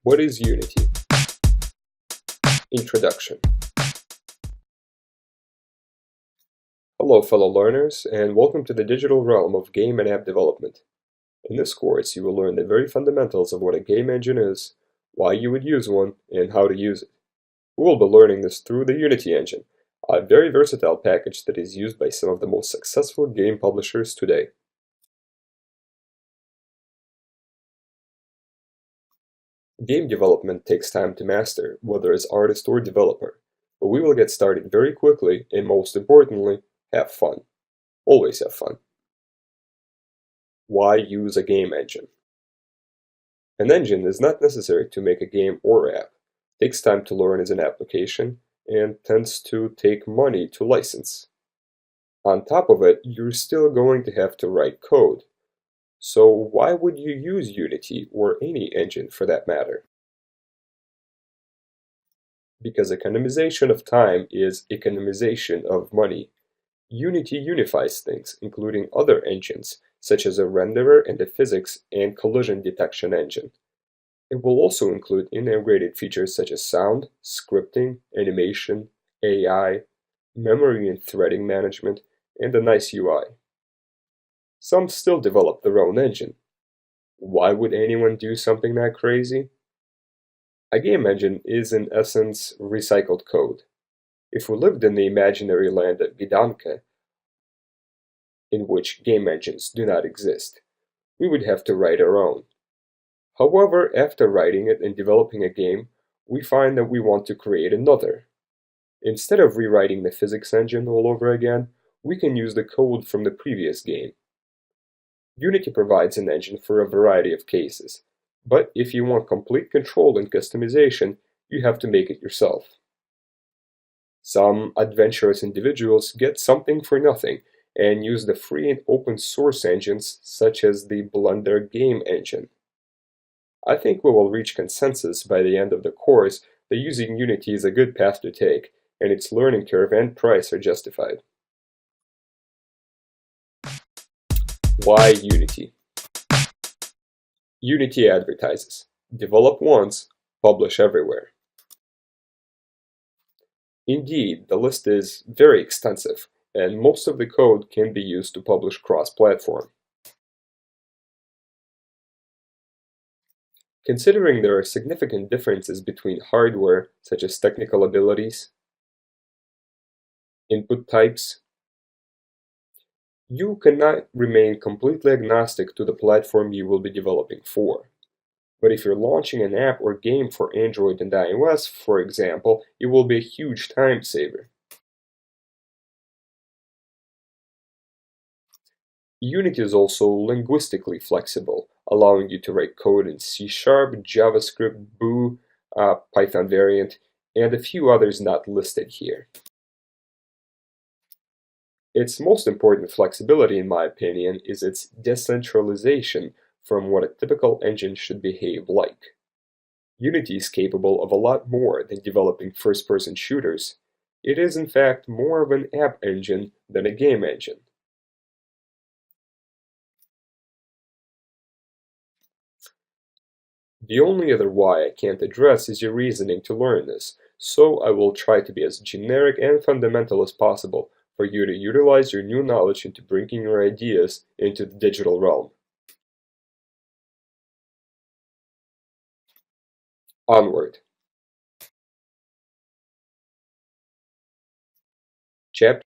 What is Unity? Introduction. Hello fellow learners, and welcome to the digital realm of game and app development. In this course, you will learn the very fundamentals of what a game engine is, why you would use one, and how to use it. We will be learning this through the Unity engine, a very versatile package that is used by some of the most successful game publishers today. Game development takes time to master, whether as artist or developer, but we will get started very quickly and most importantly, have fun. Always have fun. Why use a game engine? An engine is not necessary to make a game or app. It takes time to learn as an application and tends to take money to license. On top of it, you're still going to have to write code. So why would you use Unity or any engine for that matter? Because economization of time is economization of money. Unity unifies things, including other engines, such as a renderer and a physics and collision detection engine. It will also include integrated features such as sound, scripting, animation, AI, memory and threading management, and a nice UI. Some still develop their own engine. Why would anyone do something that crazy? A game engine is in essence recycled code. If we lived in the imaginary land of Gdanka, in which game engines do not exist, we would have to write our own. However, after writing it and developing a game, we find that we want to create another. Instead of rewriting the physics engine all over again, we can use the code from the previous game. Unity provides an engine for a variety of cases, but if you want complete control and customization, you have to make it yourself. Some adventurous individuals get something for nothing and use the free and open source engines such as the Blender game engine. I think we will reach consensus by the end of the course that using Unity is a good path to take, and its learning curve and price are justified. Why Unity? Unity advertises, develop once, publish everywhere. Indeed, the list is very extensive, and most of the code can be used to publish cross-platform. Considering there are significant differences between hardware, such as technical abilities, input types, you cannot remain completely agnostic to the platform you will be developing for. But if you're launching an app or game for Android and iOS, for example, it will be a huge time saver. Unity is also linguistically flexible, allowing you to write code in C#, JavaScript, Boo, Python variant, and a few others not listed here. Its most important flexibility, in my opinion, is its decentralization from what a typical engine should behave like. Unity is capable of a lot more than developing first-person shooters. It is in fact more of an app engine than a game engine. The only other why I can't address is your reasoning to learn this, so I will try to be as generic and fundamental as possible for you to utilize your new knowledge into bringing your ideas into the digital realm. Onward. Chapter